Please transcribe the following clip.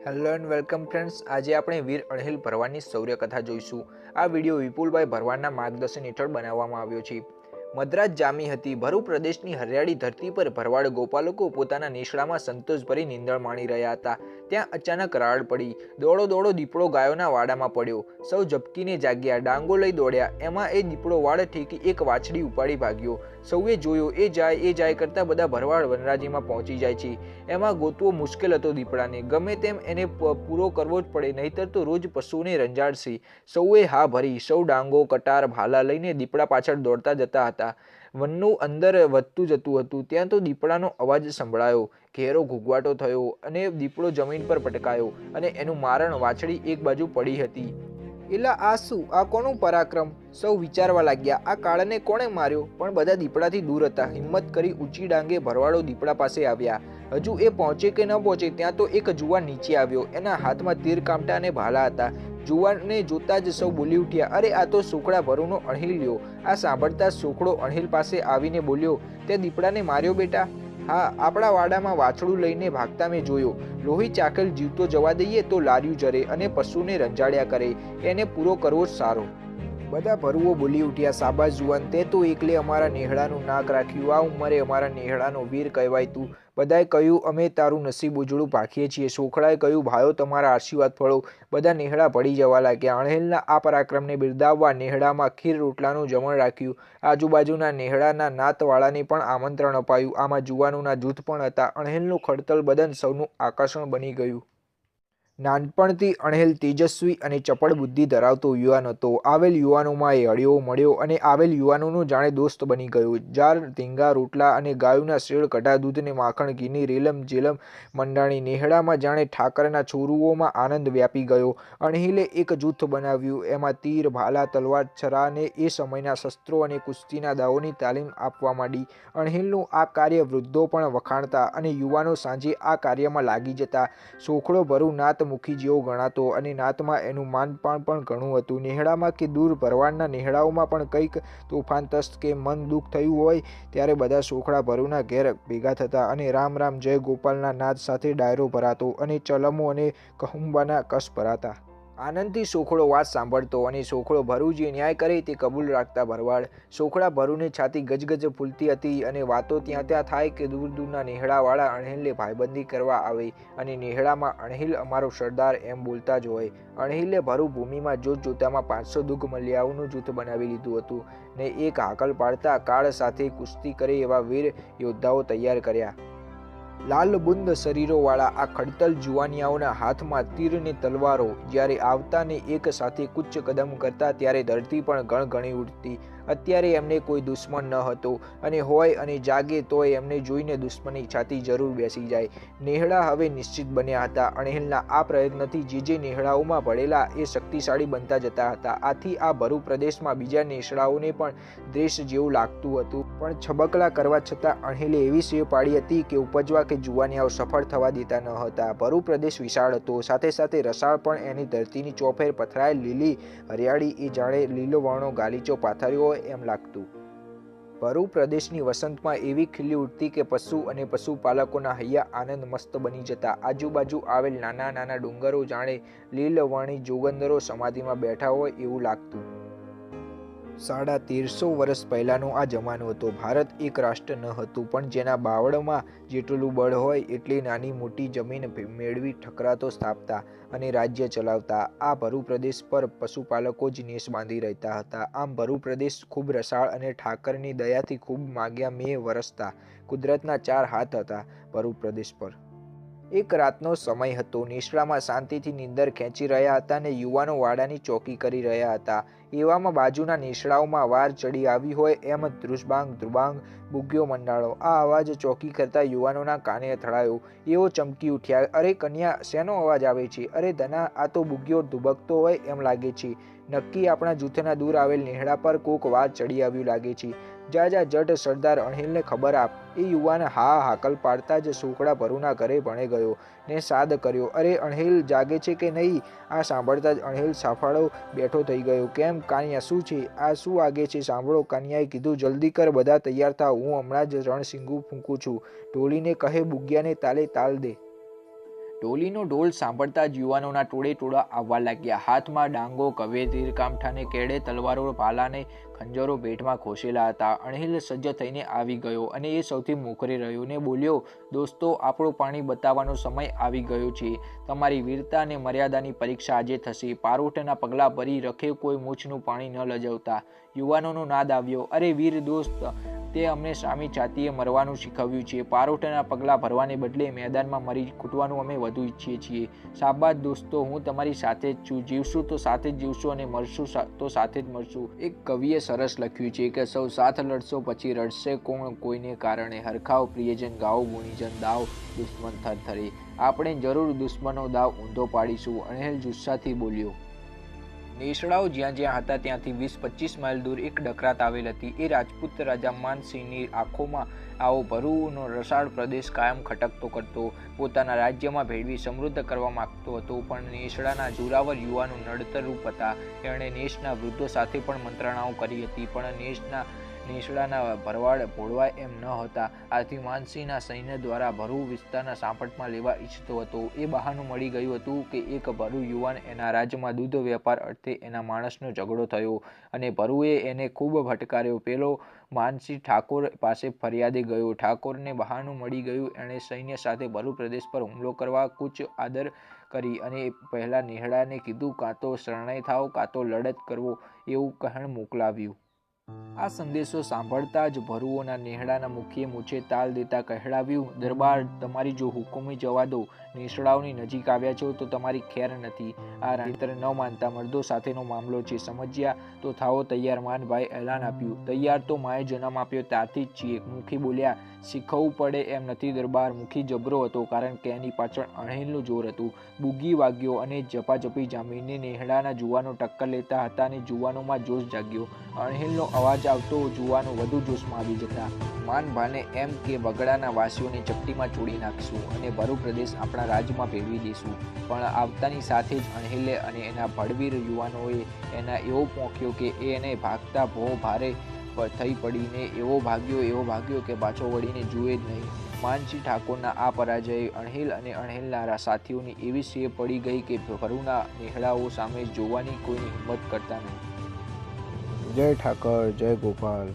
Hello and welcome friends. આજે આપણે વીર અણહિલ ભરવાડની શૌર્ય કથા જોઈશું। આ વિડીયો વિપુલભાઈ ભરવાડના માર્ગદર્શન હેઠળ બનાવવામાં આવ્યો છે। મદ્રાસ જામી હતી। ભરૂચ પ્રદેશની હરિયાળી ધરતી પર ભરવાડ ગોપાલકો પોતાના નિશાળમાં સંતોષભરી નીંદણ માણી રહ્યા હતા। ત્યાં અચાનક રાડ પડી। દોડો દોડો દીપડો ગાયોના વાડામાં પડ્યો। સૌ ઝબકીને જાગ્યા, ડાંગો લઈ દોડ્યા। એમાં એ દીપડો વાડ ઠેકી એક વાછડી ઉપાડી ભાગ્યો। સૌએ જોયો, એ જાય કરતા બધા ભરવાડ વનરાજીમાં પહોંચી જાય છે। એમાં ગોતવો મુશ્કેલ હતો દીપડાને, ગમે તેમ એને પૂરો કરવો જ પડે, નહીતર તો રોજ પશુને રંજાડશે। સૌએ હા ભરી। સૌ ડાંગો, કટાર, ભાલા લઈને દીપડા પાછળ દોડતા જતા હતા। વનનું અંદર વધતું જતું હતું ત્યાં તો દીપડાનો અવાજ સંભળાયો। ઘેરો ઘૂઘવાટો થયો અને દીપડો જમીન પર પટકાયો અને એનું મારણ વાછડી એક બાજુ પડી હતી। એલા આ શું? આ કોનું પરાક્રમ? સૌ વિચારવા લાગ્યા, આ કાળને કોણે માર્યો? પણ બધા દીપડાથી દૂર હતા। હિંમત કરી ઊંચી ડાંગે ભરવાડો દીપડા પાસે આવ્યા। હજુ એ પહોંચે કે ન પહોંચે ત્યાં તો એક જુવાન નીચે આવ્યો। એના હાથમાં તીર કામટા અને ભાલા હતા। જુવાનને જોતા જ સૌ બોલી ઉઠ્યા, અરે આ તો સોકડા ભરૂનો અણહિલ લ્યો। આ સાંભળતા સોકડો અણહિલ પાસે આવીને બોલ્યો, તે દીપડાને માર્યો બેટા? હા, આપણા વાડામાં વાછડું લઈને ભાગતા મેં જોયો। લોહી ચાખેલ જીવતો જવા દઈએ તો લાર્યું જરે અને પશુને રંજાડ્યા કરે, એને પૂરો કરવો જ સારો। બધા ભરુઓ બોલી ઉઠ્યા, સાબાસ જુવાન, તે તો એકલે અમારા નેહડાનું નાક રાખ્યું। આ ઉંમરે અમારા નેહડાનો વીર કહેવાય તું। બધાએ કહ્યું, અમે તારું નસીબ ઉજળું ભાખીએ છીએ। સોખડાએ કહ્યું, ભાઈઓ તમારા આશીર્વાદ ફળો। બધા નેહડા પડી જવા લાગ્યા। અણહિલના આ પરાક્રમને બિરદાવવા નેહડામાં ખીર રોટલાનું જમણ રાખ્યું। આજુબાજુના નેહડાના નાતવાળાને પણ આમંત્રણ અપાયું। આમાં જુવાનોના જૂથ પણ હતા। અણહિલનું ખડતલ બદન સૌનું આકર્ષણ બની ગયું। નાનપણથી અણહિલ તેજસ્વી અને ચપળ બુદ્ધિ ધરાવતો યુવાન હતો। આવેલ યુવાનોમાં એ હળ્યો મળ્યો અને આવેલ યુવાનોનો જાણે દોસ્ત બની ગયો। જાર, ધીંગા રોટલા અને ગાયોના શેળ કઢા દૂધને માખણ ઘીની રેલમ જેલમ મંડાણી નેહડામાં જાણે ઠાકરના છોરુઓમાં આનંદ વ્યાપી ગયો। અણહિલે એક જૂથ બનાવ્યું। એમાં તીર, ભાલા, તલવાર, છરાને એ સમયના શસ્ત્રો અને કુસ્તીના દાવોની તાલીમ આપવા માંડી। અણહિલનું આ કાર્ય વૃદ્ધો પણ વખાણતા અને યુવાનો સાંજે આ કાર્યમાં લાગી જતા। સોખડો ભરૂ નાતમુખી જેવો ગણાતો અને નાતમાં એનું માનપાન પણ ઘણું હતું। નેહડામાં કે દૂર ભરવાડના નેહડાઓમાં પણ કંઈક તોફાન તસ્ત કે મન દુઃખ થયું હોય ત્યારે બધા સોખડા ભરૂના ઘેર ભેગા થતા અને રામ રામ જય ગોપાલના નાદ સાથે ડાયરો ભરાતો અને ચલમો અને કહુંબાના કસ ભરાતા। આનંદથી સોખડો વાત સાંભળતો અને સોખડો ભરૂ જે ન્યાય કરે તે કબૂલ રાખતા ભરવાડ। સોખડા ભરૂની છાતી ગજગજ ફૂલતી હતી અને વાતો ત્યાં ત્યાં થાય કે દૂર દૂરના નેહડાવાળા અણહિલને ભાઈબંધી કરવા આવે અને નેહડામાં અણહિલ અમારો સરદાર એમ બોલતા જ હોય। અણહિલે ભરૂ ભૂમિમાં જોતજોતામાં 500 દુગ મલ્યાઓનું જૂથ બનાવી લીધું હતું ને એક હાકલ પાડતા કાળ સાથે કુસ્તી કરે એવા વીર યોદ્ધાઓ તૈયાર કર્યા। લાલ બુંદ શરીરોવાળા આ ખડતલ જુવાનિયાઓના હાથમાં તીર ને તલવારો જ્યારે આવતા ને એક સાથે કુચ્ચ કદમ કરતા ત્યારે ધરતી પણ ગણગણી ઉઠતી। અત્યારે એમને કોઈ દુશ્મન ન હતો અને હોય અને જાગે તોય એમને જોઈને દુશ્મનની છાતી જરૂર બેસી જાય। નેહડા હવે નિશ્ચિત બન્યા હતા। અણહિલના આ પ્રયત્નથી જે નેહડાઓમાં ભળેલા એ શક્તિશાળી બનતા જતા હતા। આથી આ ભરૂ પ્રદેશમાં બીજા નેસડાઓને પણ દ્વેષ જેવું લાગતું હતું। પણ છબકલા કરવા છતાં અણહિલે એવી સેવ પાડી હતી કે ઉપજવા કે જુવાનિયાઓ સફળ થવા દેતા ન હતા। ભરૂ પ્રદેશ વિશાળ હતો, સાથે સાથે રસાળ પણ। એની ધરતીની ચોફેર પથરાયેલ લીલી હરિયાળી એ જાણે લીલવણો ગાલીચો પાથર્યો એમ લાગતું। ભરૂ પ્રદેશની વસંતમાં એવી ખીલી ઉઠતી કે પશુ અને પશુપાલકોના હૈયા આનંદ મસ્ત બની જતા। આજુબાજુ આવેલ નાના નાના ડુંગરો જાણે લીલવણી જોગંદરો સમાધિમાં બેઠા હોય એવું લાગતું। 1350 વર્ષ પહેલાનો આ જમાનો હતો। ભારત એક રાષ્ટ્ર ન હતું, પણ જેના બાવળમાં જેટલું બળ હોય એટલી નાની મોટી જમીન મેળવી ઠકરાતો સ્થાપતા અને રાજ્ય ચલાવતા। આ ભરૂ પ્રદેશ પર પશુપાલકો જ નેસ બાંધી રહેતા હતા। આમ ભરૂ પ્રદેશ ખૂબ રસાળ અને ઠાકરની દયાથી ખૂબ માગ્યા મેં વરસતા। કુદરતના 4 હાથ હતા ભરૂ પ્રદેશ પર। એક રાતનો સમય હતો। નિશાળમાં શાંતિથી નીંદર ખેંચી રહ્યા હતા અને યુવાનો વાડાની ચોકી કરી રહ્યા હતા। એવામાં બાજુના નિશાળાઓમાં વાર ચડી આવી હોય એમ ધ્રુસબાંગ ધ્રુબાંગ બુગ્યો મંડાણો। આ અવાજ ચોકી કરતા યુવાનોના કાને અથડાયો। એઓ ચમકી ઉઠ્યા, અરે કન્યા, શેનો અવાજ આવે છે? અરે ધના, આ તો બુગ્યો ધુબકતો હોય એમ લાગે છે। નક્કી આપણા જૂથના દૂર આવેલ નેહડા પર કોક વાર ચડી આવ્યું લાગે છે। જા જટ સરદાર અણહિલને ખબર આપ। એ યુવાન હા હાકલ પાડતા જ સોખડા ભરૂના ઘરે ભણે ગયો ને સાદ કર્યો, અરે અણહિલ જાગે છે કે નહીં? આ સાંભળતા જ અણહિલ સાફાળો બેઠો થઈ ગયો। કેમ કાનિયા, શું છે? આ શું વાગે છે? સાંભળો। કાનિયાએ કીધું, જલ્દી કર, બધા તૈયાર થાવ, હું હમણાં જ રણસીંગું ફૂંકું છું। ઢોલીને કહે બુગ્યાને તાલે તાલ દે। ઢોલીનો ઢોલ સાંભળતા જ યુવાનોના ટોળા આવવા લાગ્યા. હાથમાં ડાંગો, કવે, તીર, કામઠાને, કેડે, તલવારો, ભાલાને ખંજરો ભેટમાં ખોસેલા હતા. અણહિલ સજ્જ થઈને આવી ગયો અને એ સૌથી મોખરે રહ્યો ને બોલ્યો, દોસ્તો, આપણું પાણી બતાવવાનો સમય આવી ગયો છે. તમારી વીરતા અને મર્યાદાની પરીક્ષા આજે થશે. પારોઠના પગલાં ભરી રખે કોઈ મૂછનું પાણી ન લજાવતા. યુવાનોનો નાદ આવ્યો, અરે વીર દોસ્ત, તે અમને સામી છાતીએ મરવાનું શીખવ્યું છે. પારોઠના પગલાં ભરવાને બદલે મેદાનમાં મરી ખૂટવાનું અમે વધુ ઈચ્છીએ છીએ. શાબાશ દોસ્તો, હું તમારી સાથે જ છું. જીવશું તો સાથે જ જીવશું અને મરશું તો સાથે જ મરશું. એક કવિએ સરસ લખ્યું છે કે સૌ સાથ લડશો પછી રડશે કોણ કોઈને કારણે. હરખાવ પ્રિયજન ગાઓ ગુણીજન દાવ દુશ્મન થરથરે. આપણે જરૂર દુશ્મનો દાવ ઊંધો પાડીશું. અણહિલ જુસ્સાથી બોલ્યો. નેસડાઓ જ્યાં જ્યાં હતા ત્યાંથી 20-25 માઇલ દૂર એક ડકરાત આવેલ હતી. એ રાજપૂત રાજા માનસિંહની આંખોમાં આવો ભરૂનો રસાળ પ્રદેશ કાયમ ખટકતો કરતો. પોતાના રાજ્યમાં ભેળવી સમૃદ્ધ કરવા માંગતો હતો, પણ નેસડાના જોરાવર યુવાનો નડતરરૂપ હતા. એણે નેસના વૃદ્ધો સાથે પણ મંત્રણાઓ કરી હતી, પણ નેસડાના ભરવાડ ભોળવાય એમ ન હતા. આથી માનસિંહના સૈન્ય દ્વારા ભરૂ વિસ્તારના સાંપટમાં લેવા ઈચ્છતો હતો. એ બહાનું મળી ગયું હતું કે એક ભરૂ યુવાન એના રાજ્યમાં દૂધ વેપાર અર્થે એના માણસનો ઝઘડો થયો અને ભરૂએ એને ખૂબ ફટકાર્યો. પેલો માનસિંહ ઠાકોર પાસે ફરિયાદે ગયો. ઠાકોરને બહાનું મળી ગયું. એણે સૈન્ય સાથે ભરૂ પ્રદેશ પર હુમલો કરવા કૂચ આદર કરી અને પહેલા નેહડાને કીધું, કાં તો શરણાઈ થાવ કાં તો લડત કરવો એવું કહણ મોકલાવ્યું. આ સંદેશો સાંભળતા જ ભરૂઓના નેહડાના મુખીએ મૂછે તાલ દેતા કહેવડાવ્યું, દરબાર, તમારી જો હુકુમી જવા દો. નેસડાઓની નજીક આવ્યા છો તો તમારી ખેર નથી. આ રાણીતર ન માનતા મર્દો સાથેનો મામલો છે, સમજ્યા? તો થાઓ તૈયાર. માનભાઈ એલાન આપ્યું. તૈયાર તો માએ જન્મ આપ્યો ત્યારથી જ છીએ. મુખી બોલ્યા, શીખવવું પડે એમ નથી દરબાર. મુખી જબરો હતો, કારણ કે એની પાછળ અણહિલનું જોર હતું. બુગી વાગ્યો અને ઝપાઝપી જામીને નેહડાના જુવાનો ટક્કર લેતા હતા અને જુવાનોમાં જોશ જાગ્યો. અણહિલનો અવાજ આવતો જુવાનો વધુ જોશમાં આવી જતા. માનભાને એમ કે બગડાના વાસીઓને ચપટીમાં ચોડી નાખશું અને ભરૂ પ્રદેશ આપણા રાજ્યમાં ભેળવી દઈશું. પણ આવતાની સાથે જ અણહિલે અને એના ભડવીર યુવાનોએ એના એવો પોંખ્યો કે એને ભાગતા ભો ભારે થઈ પડીને એવો ભાગ્યો કે પાછો વળીને જુએ જ નહીં. માનસિંહ ઠાકોરના આ પરાજયે અણહિલ અને અણહિલના સાથીઓની એવી સેહ પડી ગઈ કે ભરૂના નેહડાઓ સામે જોવાની કોઈની હિંમત કરતા નહીં. જય ઠાકર, જય ગોપાલ.